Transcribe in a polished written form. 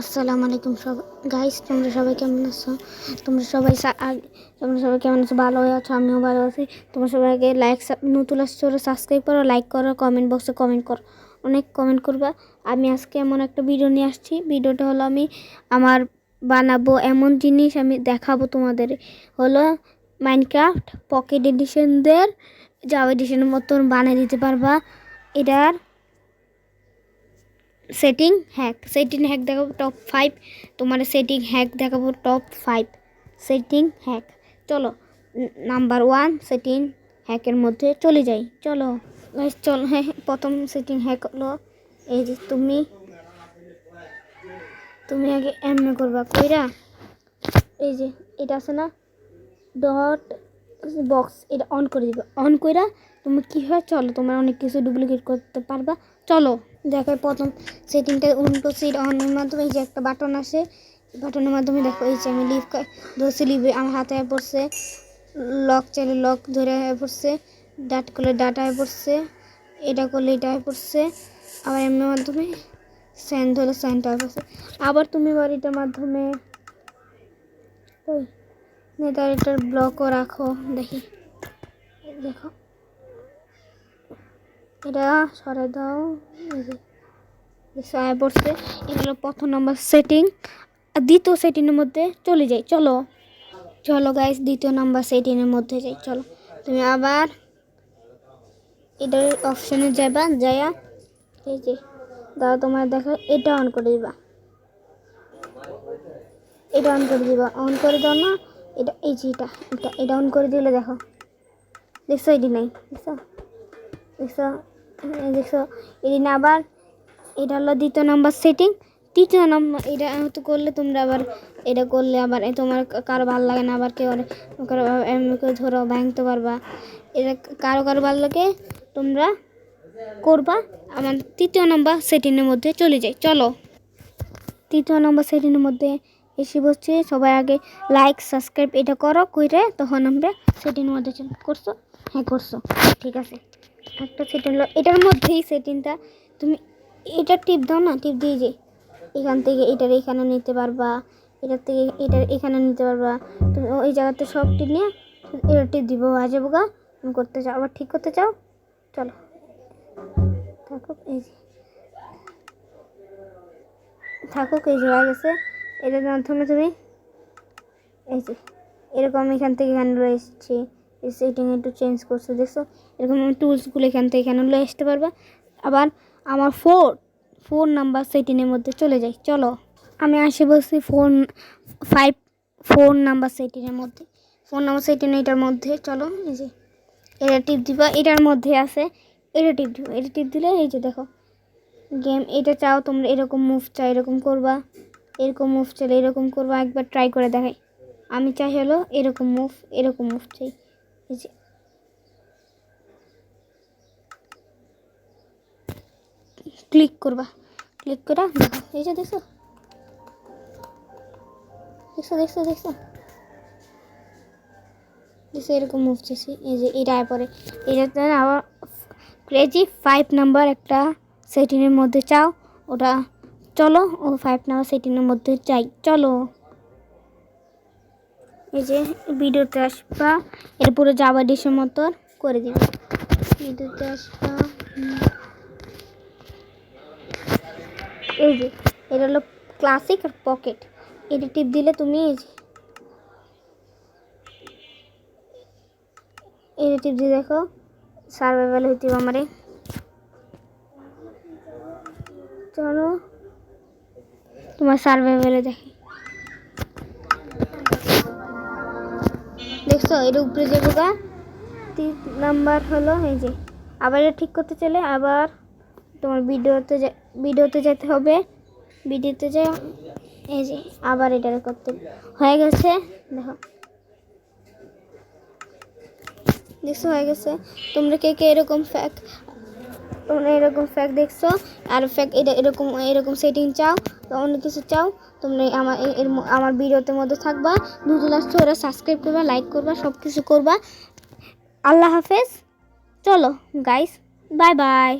আসসালামু আলাইকুম সব গাইস, তোমরা সবাই কেমন আছো? তোমরা সবাই কেমন আছো? ভালো আছো? আমিও ভালো আছি। তোমরা সবাইকে নতুন আসছো, সাবস্ক্রাইব করো, লাইক করো, কমেন্ট বক্সে কমেন্ট করো, অনেক কমেন্ট করবা। আমি আজকে এমন একটা ভিডিও নিয়ে আসছি। ভিডিওটা হলো আমি আমার বানাবো এমন জিনিস আমি দেখাবো তোমাদের। হলো মাইনক্রাফট পকেট এডিশনদের জাভা এডিশনের মতন বানিয়ে দিতে পারবা। এটার সেটিং হ্যাক দেখাবো টপ 5। তোমার সেটিং হ্যাক দেখাবো টপ 5 সেটিং হ্যাক। চলো নাম্বার 1 সেটিং হ্যাকের মধ্যে চলে যাই। চলো গাইস, চলো। হ্যাঁ, প্রথম সেটিং হ্যাক হলো এই যে তুমি আগে এমএ করবা কইরা, এই যে এটা আছে না ডট বক্স, এটা অন করে দিবা। অন কইরা তুমি কি হয়, চলো তোমার অনেক কিছু ডুপ্লিকেট করতে পারবা। চলো দেখাই প্রথম সেটিংটা উল্টো সিট অনের মাধ্যমে। এই যে একটা বাটন আসে, বাটনের মাধ্যমে দেখো এই যে আমি ধরছি, লিভে আমার হাতে হয়ে পড়ছে। লক চাইলে লক ধরে হয়ে পড়ছে, ডাটা করলে ডাটা হয়ে পড়ছে, এটা করলে এটা হয়ে পড়ছে। আবার এমনি মাধ্যমে স্যান্ড ধরলে স্যান্ডটা হয়ে পড়ছে। আবার তুমি এটার মাধ্যমে ওই নেতার এটার ব্লকও রাখো। দেখো এটা সরাই দাও, এই পড়ছে। এটা হলো প্রথম নম্বর সেটিং। দ্বিতীয় সেটিংয়ের মধ্যে চলে যাই। চলো গাইস, দ্বিতীয় নাম্বার সেটিংয়ের মধ্যে যাই। চলো তুমি আবার এটার অপশনে যায়া এই যে দাও, তোমার দেখো এটা অন করে দিবা। এটা অন করে দিবা, অন করে দাও না। এটা এই যে এটা অন করে দিলে দেখছো এটি নাই, দেখছো এটি না। আবার এটা হলো দ্বিতীয় নাম্বার সেটিং। তৃতীয় নাম্বার এটা তো করলে তোমরা আবার এটা করলে আবার তোমার কারো ভালো লাগে না, আবার কেউ এমনি করে ধরো ভাঙতে পারবা। এটা কারো ভালো লাগে তোমরা করবা। আমার তৃতীয় নাম্বার সেটিংয়ের মধ্যে চলে যাই। চলো তৃতীয় নম্বর সেটিংয়ের মধ্যে এসে বসছে। সবাই আগে লাইক সাবস্ক্রাইব এটা করো, কইরে তখন আমরা সেটিংয়ের মধ্যে করছো। হ্যাঁ করছো, ঠিক আছে। একটা সেটিং হলো এটার মধ্যেই সেটিংটা তুমি এটা টিপ দাও না, টিপ দিয়ে যে এখান থেকে এটার এখানে নিতে পারবা, এটার থেকে এটার এখানে নিতে পারবা। তুমি ওই জায়গাতে সব টিপ নিয়ে এটা টিপ দিব আজে বোগা। তুমি করতে চাও, আবার ঠিক করতে চাও, চলো থাকুক এই যে হয়ে গেছে। এটার মাধ্যমে তুমি এই যে এরকম এখান থেকে এখানে লয়ে এসেছি। এই সেটিং একটু চেঞ্জ করছো, দেখছো এরকম টুলসগুলো এখান থেকে এখানে লয়ে আসতে পারবা। আবার আমার ফোন নাম্বার সেটিংয়ের মধ্যে চলে যাই। চলো আমি আসে বলছি ফোন নাম্বার সেটিংয়ের মধ্যে। ফোন নাম্বার সেটিং এটার মধ্যে চলো, এই যে এটা টিপ দিবা, এটার মধ্যে আছে। এটা টিপ দিবা, এটা টিপ দিলে এই যে দেখো গেম। এটা চাও তোমরা এরকম মুভ চাই এরকম করবা, এরকম মুভ চাইলে এরকম করবা। একবার ট্রাই করে দেখাই। আমি চাই হলো এরকম মুভ চাই। এই যে ক্লিক করবা, ক্লিক করে দেখো এই যে দেখছো এরকম মুভ চাইছি। এই যে এটা পরে এটাতে আবার ক্রেজি 5 নাম্বার একটা সেটিংয়ের মধ্যে চাও, ওটা চলো ও 5 নাম্বার সেটিংয়ের মধ্যে চাই। চলো এই যে ভিডিওতে আসবা, এর পুরো জাভা ডিশের মতো করে দিবে। ভিডিওতে আসবা, এই যে এটা হলো ক্লাসিক আর পকেট। এটা টিপ দিলে তুমি এটা টিপ দিয়ে দেখো সার্ভাইভাল হইতে আমারে। চলো তোমার সার্ভাইভালে দেখি, দেখছো এর উপরে যাবো গা। 3 নাম্বার হলো এই যে আবার এটা ঠিক করতে চলে আবার তোমার ভিডিওতে যেতে হবে। ভিডিওতে যাই, এই যে আবার এটা করতে হয়ে গেছে। দেখছো হয়ে গেছে। তোমরা কে এরকম দেখছো আর এটা এরকম সেটিং চাও, অন্য কিছু চাও তোমরা আমার ভিডিওতে মধ্যে থাকবা। নতুন আসছো ওরা সাবস্ক্রাইব করবা, লাইক করবা, সব কিছু করবা। আল্লাহ হাফেজ। চলো গাইস, বাই বাই।